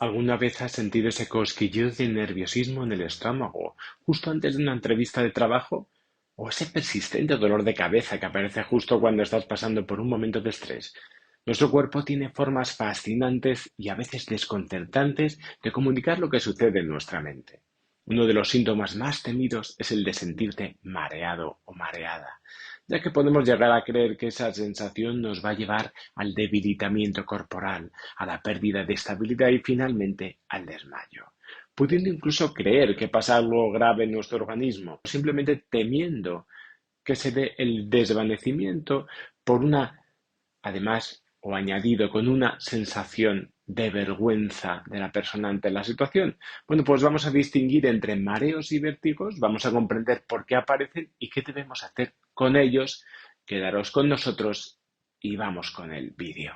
¿Alguna vez has sentido ese cosquilleo de nerviosismo en el estómago justo antes de una entrevista de trabajo? ¿O ese persistente dolor de cabeza que aparece justo cuando estás pasando por un momento de estrés? Nuestro cuerpo tiene formas fascinantes y a veces desconcertantes de comunicar lo que sucede en nuestra mente. Uno de los síntomas más temidos es el de sentirte mareado o mareada, ya que podemos llegar a creer que esa sensación nos va a llevar al debilitamiento corporal, a la pérdida de estabilidad y finalmente al desmayo, pudiendo incluso creer que pasa algo grave en nuestro organismo, simplemente temiendo que se dé el desvanecimiento por una, además o añadido con una sensación de vergüenza de la persona ante la situación. Bueno, pues vamos a distinguir entre mareos y vértigos, vamos a comprender por qué aparecen y qué debemos hacer con ellos. Quedaros con nosotros y vamos con el vídeo.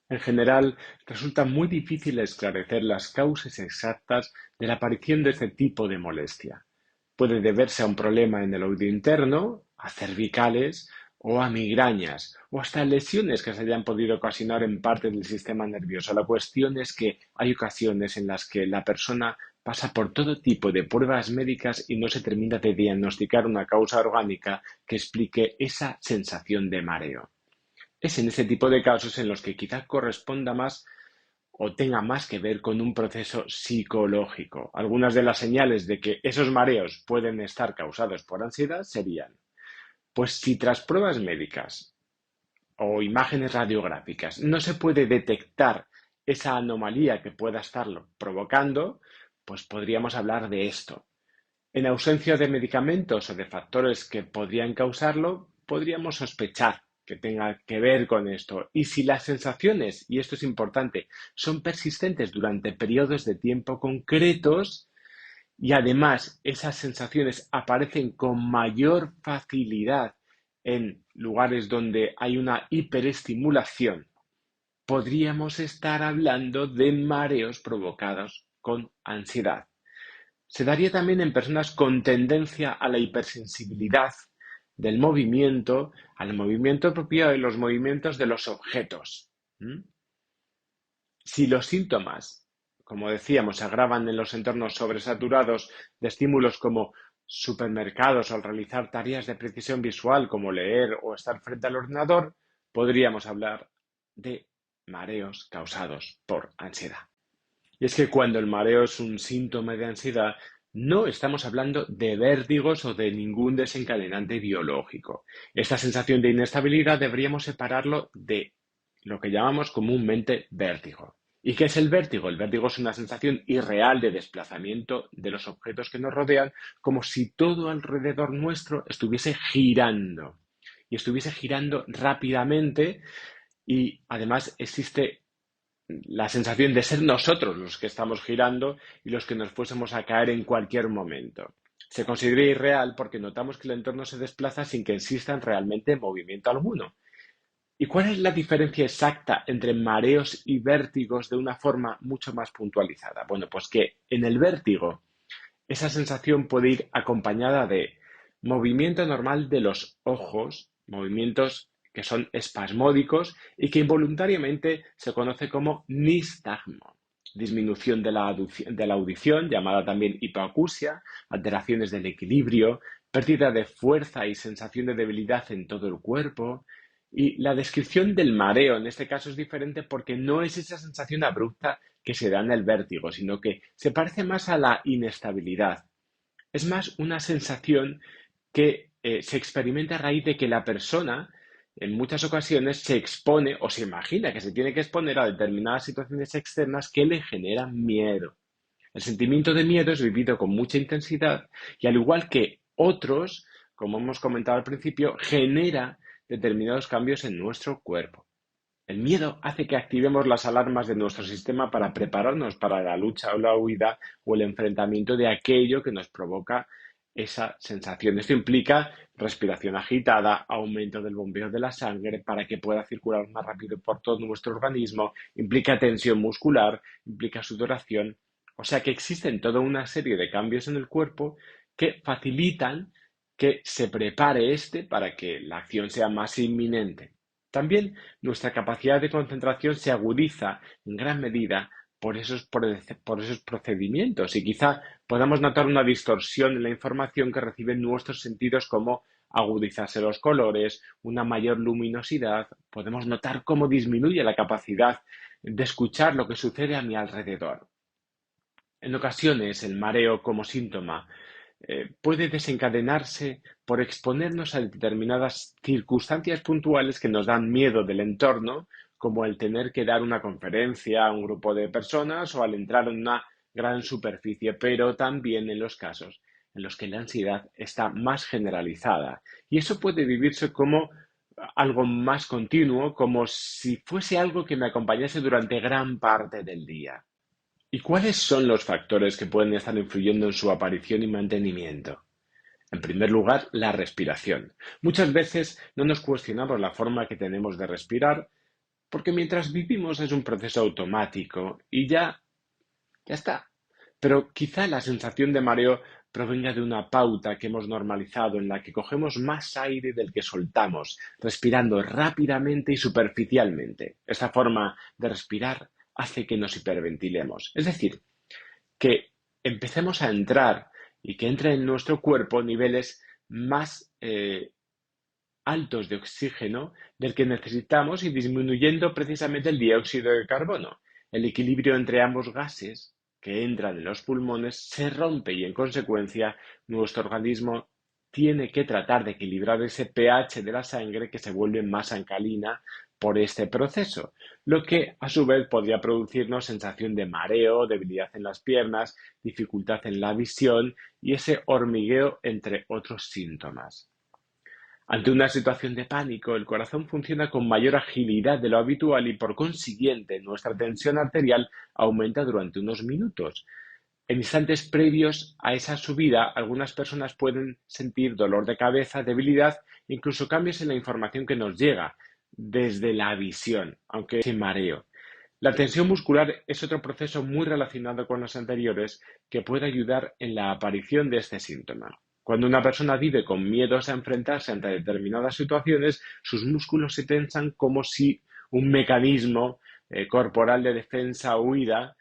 En general, resulta muy difícil esclarecer las causas exactas de la aparición de este tipo de molestia. Puede deberse a un problema en el oído interno, a cervicales o a migrañas, o hasta lesiones que se hayan podido ocasionar en parte del sistema nervioso. La cuestión es que hay ocasiones en las que la persona pasa por todo tipo de pruebas médicas y no se termina de diagnosticar una causa orgánica que explique esa sensación de mareo. Es en ese tipo de casos en los que quizá corresponda más o tenga más que ver con un proceso psicológico. Algunas de las señales de que esos mareos pueden estar causados por ansiedad serían, pues si tras pruebas médicas o imágenes radiográficas no se puede detectar esa anomalía que pueda estarlo provocando, pues podríamos hablar de esto. En ausencia de medicamentos o de factores que podrían causarlo, podríamos sospechar que tenga que ver con esto. Y si las sensaciones, y esto es importante, son persistentes durante periodos de tiempo concretos y además esas sensaciones aparecen con mayor facilidad en lugares donde hay una hiperestimulación, podríamos estar hablando de mareos provocados con ansiedad. Se daría también en personas con tendencia a la hipersensibilidad del movimiento, al movimiento propio de los movimientos de los objetos. ¿Mm? Si los síntomas, como decíamos, se agravan en los entornos sobresaturados de estímulos como supermercados o al realizar tareas de precisión visual como leer o estar frente al ordenador, podríamos hablar de mareos causados por ansiedad. Y es que cuando el mareo es un síntoma de ansiedad, no estamos hablando de vértigos o de ningún desencadenante biológico. Esta sensación de inestabilidad deberíamos separarlo de lo que llamamos comúnmente vértigo. ¿Y qué es el vértigo? El vértigo es una sensación irreal de desplazamiento de los objetos que nos rodean, como si todo alrededor nuestro estuviese girando. Y estuviese girando rápidamente y además existe la sensación de ser nosotros los que estamos girando y los que nos fuésemos a caer en cualquier momento. Se considera irreal porque notamos que el entorno se desplaza sin que exista realmente movimiento alguno. ¿Y cuál es la diferencia exacta entre mareos y vértigos de una forma mucho más puntualizada? Bueno, pues que en el vértigo esa sensación puede ir acompañada de movimiento normal de los ojos, movimientos que son espasmódicos y que involuntariamente se conoce como nistagmo. Disminución de la audición, llamada también hipoacusia, alteraciones del equilibrio, pérdida de fuerza y sensación de debilidad en todo el cuerpo. Y la descripción del mareo en este caso es diferente porque no es esa sensación abrupta que se da en el vértigo, sino que se parece más a la inestabilidad. Es más una sensación que se experimenta a raíz de que la persona en muchas ocasiones se expone o se imagina que se tiene que exponer a determinadas situaciones externas que le generan miedo. El sentimiento de miedo es vivido con mucha intensidad y al igual que otros, como hemos comentado al principio, genera determinados cambios en nuestro cuerpo. El miedo hace que activemos las alarmas de nuestro sistema para prepararnos para la lucha o la huida o el enfrentamiento de aquello que nos provoca esa sensación. Esto implica respiración agitada, aumento del bombeo de la sangre para que pueda circular más rápido por todo nuestro organismo, implica tensión muscular, implica sudoración. O sea que existen toda una serie de cambios en el cuerpo que facilitan que se prepare para que la acción sea más inminente. También nuestra capacidad de concentración se agudiza en gran medida por esos procedimientos y quizá podamos notar una distorsión en la información que reciben nuestros sentidos, como agudizarse los colores, una mayor luminosidad. Podemos notar cómo disminuye la capacidad de escuchar lo que sucede a mi alrededor. En ocasiones, el mareo como síntoma puede desencadenarse por exponernos a determinadas circunstancias puntuales que nos dan miedo del entorno, como el tener que dar una conferencia a un grupo de personas o al entrar en una gran superficie, pero también en los casos en los que la ansiedad está más generalizada. Y eso puede vivirse como algo más continuo, como si fuese algo que me acompañase durante gran parte del día. ¿Y cuáles son los factores que pueden estar influyendo en su aparición y mantenimiento? En primer lugar, la respiración. Muchas veces no nos cuestionamos la forma que tenemos de respirar porque mientras vivimos es un proceso automático y ya está. Pero quizá la sensación de mareo provenga de una pauta que hemos normalizado en la que cogemos más aire del que soltamos, respirando rápidamente y superficialmente. Esta forma de respirar hace que nos hiperventilemos. Es decir, que empecemos a entrar y que entre en nuestro cuerpo niveles más altos de oxígeno del que necesitamos y disminuyendo precisamente el dióxido de carbono. El equilibrio entre ambos gases que entran en los pulmones se rompe y en consecuencia nuestro organismo tiene que tratar de equilibrar ese pH de la sangre que se vuelve más alcalina por este proceso, lo que a su vez podría producirnos sensación de mareo, debilidad en las piernas, dificultad en la visión y ese hormigueo, entre otros síntomas. Ante una situación de pánico, el corazón funciona con mayor agilidad de lo habitual y por consiguiente nuestra tensión arterial aumenta durante unos minutos. En instantes previos a esa subida, algunas personas pueden sentir dolor de cabeza, debilidad, incluso cambios en la información que nos llega desde la visión, aunque sin mareo. La tensión muscular es otro proceso muy relacionado con los anteriores que puede ayudar en la aparición de este síntoma. Cuando una persona vive con miedos a enfrentarse ante determinadas situaciones, sus músculos se tensan como si un mecanismo corporal de defensa o huida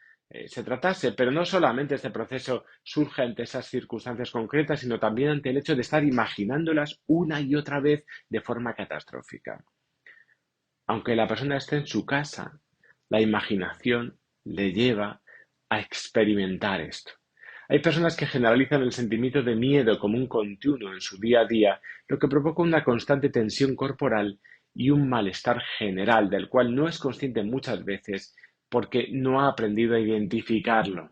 se tratase, pero no solamente este proceso surge ante esas circunstancias concretas, sino también ante el hecho de estar imaginándolas una y otra vez de forma catastrófica. Aunque la persona esté en su casa, la imaginación le lleva a experimentar esto. Hay personas que generalizan el sentimiento de miedo como un continuo en su día a día, lo que provoca una constante tensión corporal y un malestar general del cual no es consciente muchas veces porque no ha aprendido a identificarlo.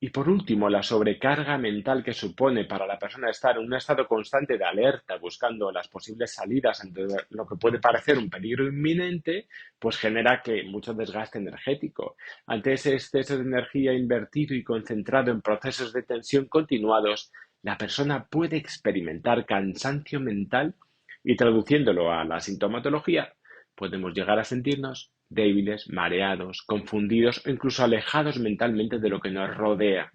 Y por último, la sobrecarga mental que supone para la persona estar en un estado constante de alerta, buscando las posibles salidas ante lo que puede parecer un peligro inminente, pues genera que mucho desgaste energético. Ante ese exceso de energía invertido y concentrado en procesos de tensión continuados, la persona puede experimentar cansancio mental y, traduciéndolo a la sintomatología, podemos llegar a sentirnos débiles, mareados, confundidos o incluso alejados mentalmente de lo que nos rodea.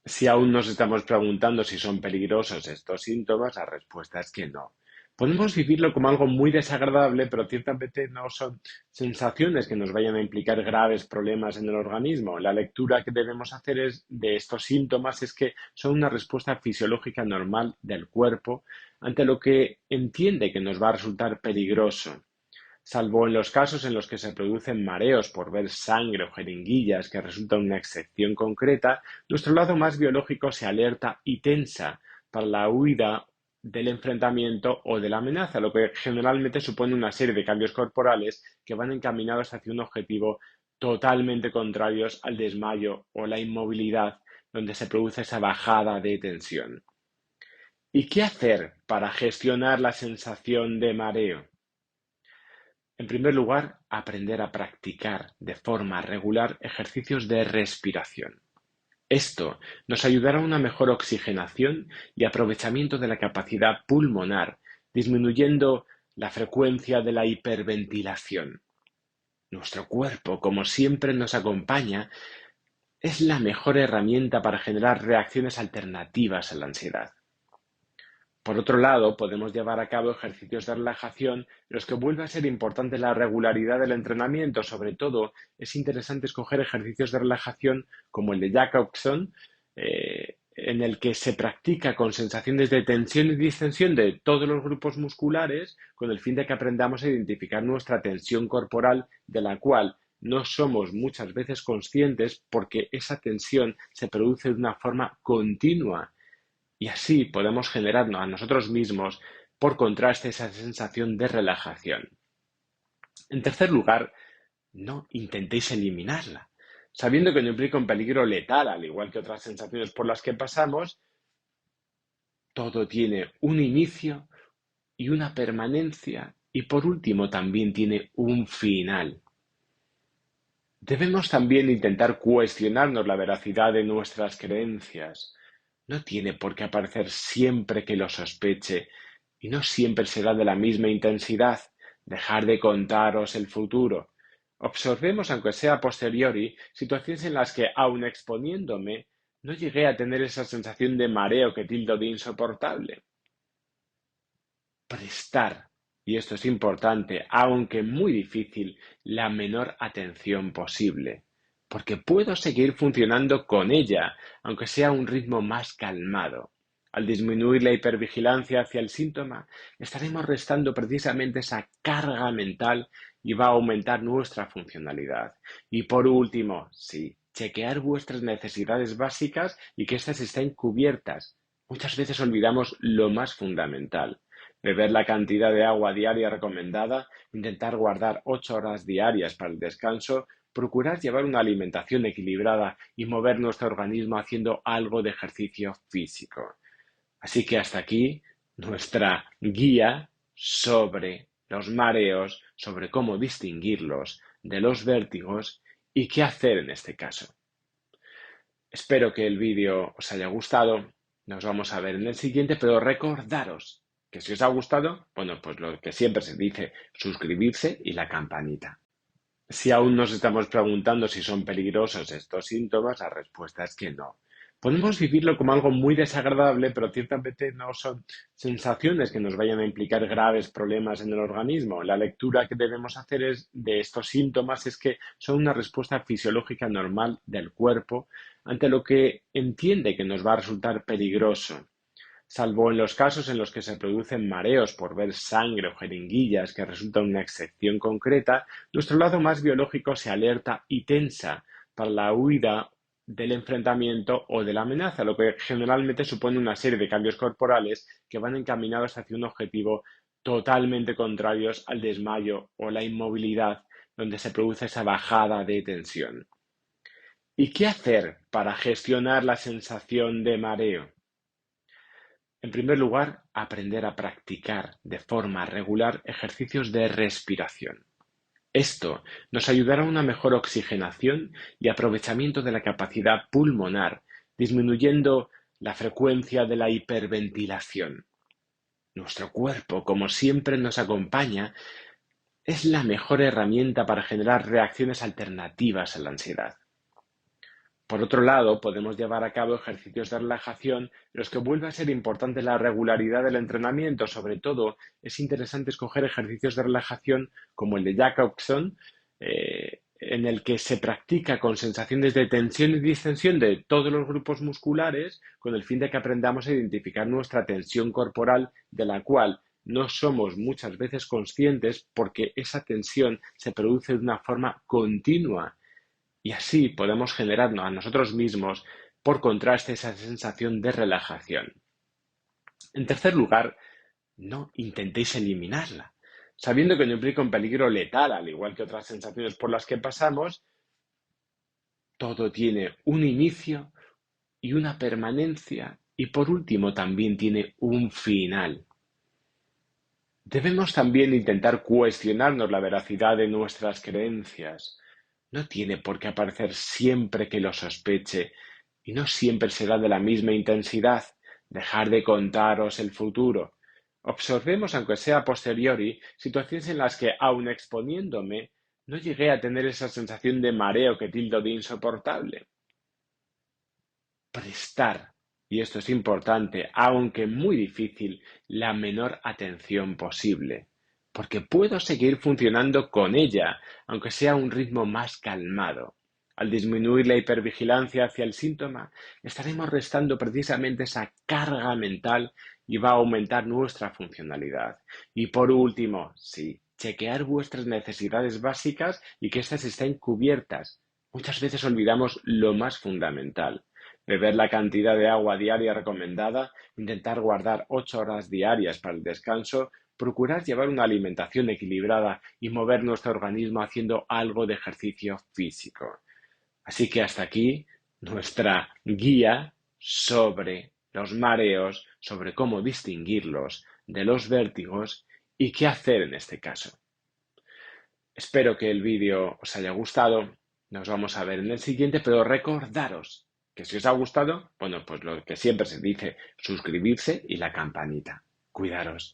Si aún nos estamos preguntando si son peligrosos estos síntomas, la respuesta es que no. Podemos vivirlo como algo muy desagradable, pero ciertamente no son sensaciones que nos vayan a implicar graves problemas en el organismo. La lectura que debemos hacer de estos síntomas es que son una respuesta fisiológica normal del cuerpo ante lo que entiende que nos va a resultar peligroso. Salvo en los casos en los que se producen mareos por ver sangre o jeringuillas, que resulta una excepción concreta, nuestro lado más biológico se alerta y tensa para la huida del enfrentamiento o de la amenaza, lo que generalmente supone una serie de cambios corporales que van encaminados hacia un objetivo totalmente contrarios al desmayo o la inmovilidad, donde se produce esa bajada de tensión. ¿Y qué hacer para gestionar la sensación de mareo? En primer lugar, aprender a practicar de forma regular ejercicios de respiración. Esto nos ayudará a una mejor oxigenación y aprovechamiento de la capacidad pulmonar, disminuyendo la frecuencia de la hiperventilación. Nuestro cuerpo, como siempre nos acompaña, es la mejor herramienta para generar reacciones alternativas a la ansiedad. Por otro lado, podemos llevar a cabo ejercicios de relajación en los que vuelve a ser importante la regularidad del entrenamiento. Sobre todo, es interesante escoger ejercicios de relajación como el de Jacobson, en el que se practica con sensaciones de tensión y distensión de todos los grupos musculares, con el fin de que aprendamos a identificar nuestra tensión corporal, de la cual no somos muchas veces conscientes porque esa tensión se produce de una forma continua y así podemos generarnos a nosotros mismos, por contraste, esa sensación de relajación. En tercer lugar, no intentéis eliminarla. Sabiendo que no implica un peligro letal, al igual que otras sensaciones por las que pasamos, todo tiene un inicio y una permanencia y por último también tiene un final. Debemos también intentar cuestionarnos la veracidad de nuestras creencias. No tiene por qué aparecer siempre que lo sospeche, y no siempre será de la misma intensidad. Dejar de contaros el futuro. Observemos, aunque sea a posteriori, situaciones en las que, aun exponiéndome, no llegué a tener esa sensación de mareo que tildo de insoportable. Prestar, y esto es importante, aunque muy difícil, la menor atención posible, porque puedo seguir funcionando con ella, aunque sea a un ritmo más calmado. Al disminuir la hipervigilancia hacia el síntoma, estaremos restando precisamente esa carga mental y va a aumentar nuestra funcionalidad. Y por último, sí, chequear vuestras necesidades básicas y que éstas estén cubiertas. Muchas veces olvidamos lo más fundamental: beber la cantidad de agua diaria recomendada, intentar guardar 8 horas diarias para el descanso, procurar llevar una alimentación equilibrada y mover nuestro organismo haciendo algo de ejercicio físico. Así que hasta aquí nuestra guía sobre los mareos, sobre cómo distinguirlos de los vértigos y qué hacer en este caso. Espero que el vídeo os haya gustado. Nos vamos a ver en el siguiente, pero recordaros que si os ha gustado, bueno, pues lo que siempre se dice, suscribirse y la campanita. Si aún nos estamos preguntando si son peligrosos estos síntomas, la respuesta es que no. Podemos vivirlo como algo muy desagradable, pero ciertamente no son sensaciones que nos vayan a implicar graves problemas en el organismo. La lectura que debemos hacer de estos síntomas es que son una respuesta fisiológica normal del cuerpo ante lo que entiende que nos va a resultar peligroso. Salvo en los casos en los que se producen mareos por ver sangre o jeringuillas, que resulta una excepción concreta, nuestro lado más biológico se alerta y tensa para la huida del enfrentamiento o de la amenaza, lo que generalmente supone una serie de cambios corporales que van encaminados hacia un objetivo totalmente contrarios al desmayo o la inmovilidad, donde se produce esa bajada de tensión. ¿Y qué hacer para gestionar la sensación de mareo? En primer lugar, aprender a practicar de forma regular ejercicios de respiración. Esto nos ayudará a una mejor oxigenación y aprovechamiento de la capacidad pulmonar, disminuyendo la frecuencia de la hiperventilación. Nuestro cuerpo, como siempre nos acompaña, es la mejor herramienta para generar reacciones alternativas a la ansiedad. Por otro lado, podemos llevar a cabo ejercicios de relajación en los que vuelve a ser importante la regularidad del entrenamiento. Sobre todo, es interesante escoger ejercicios de relajación como el de Jacobson, en el que se practica con sensaciones de tensión y distensión de todos los grupos musculares, con el fin de que aprendamos a identificar nuestra tensión corporal, de la cual no somos muchas veces conscientes porque esa tensión se produce de una forma continua. Y así podemos generarnos a nosotros mismos, por contraste, esa sensación de relajación. En tercer lugar, no intentéis eliminarla. Sabiendo que no implica un peligro letal, al igual que otras sensaciones por las que pasamos, todo tiene un inicio y una permanencia y por último también tiene un final. Debemos también intentar cuestionarnos la veracidad de nuestras creencias. No tiene por qué aparecer siempre que lo sospeche, y no siempre será de la misma intensidad. Dejar de contaros el futuro. Observemos, aunque sea a posteriori, situaciones en las que, aun exponiéndome, no llegué a tener esa sensación de mareo que tildo de insoportable. prestar, y esto es importante, aunque muy difícil, la menor atención posible, porque puedo seguir funcionando con ella, aunque sea a un ritmo más calmado. Al disminuir la hipervigilancia hacia el síntoma, estaremos restando precisamente esa carga mental y va a aumentar nuestra funcionalidad. Y por último, sí, chequear vuestras necesidades básicas y que éstas estén cubiertas. Muchas veces olvidamos lo más fundamental: beber la cantidad de agua diaria recomendada, intentar guardar 8 horas diarias para el descanso, procurar llevar una alimentación equilibrada y mover nuestro organismo haciendo algo de ejercicio físico. Así que hasta aquí nuestra guía sobre los mareos, sobre cómo distinguirlos de los vértigos y qué hacer en este caso. Espero que el vídeo os haya gustado. Nos vamos a ver en el siguiente, pero recordaros que si os ha gustado, bueno, pues lo que siempre se dice, suscribirse y la campanita. Cuidaros.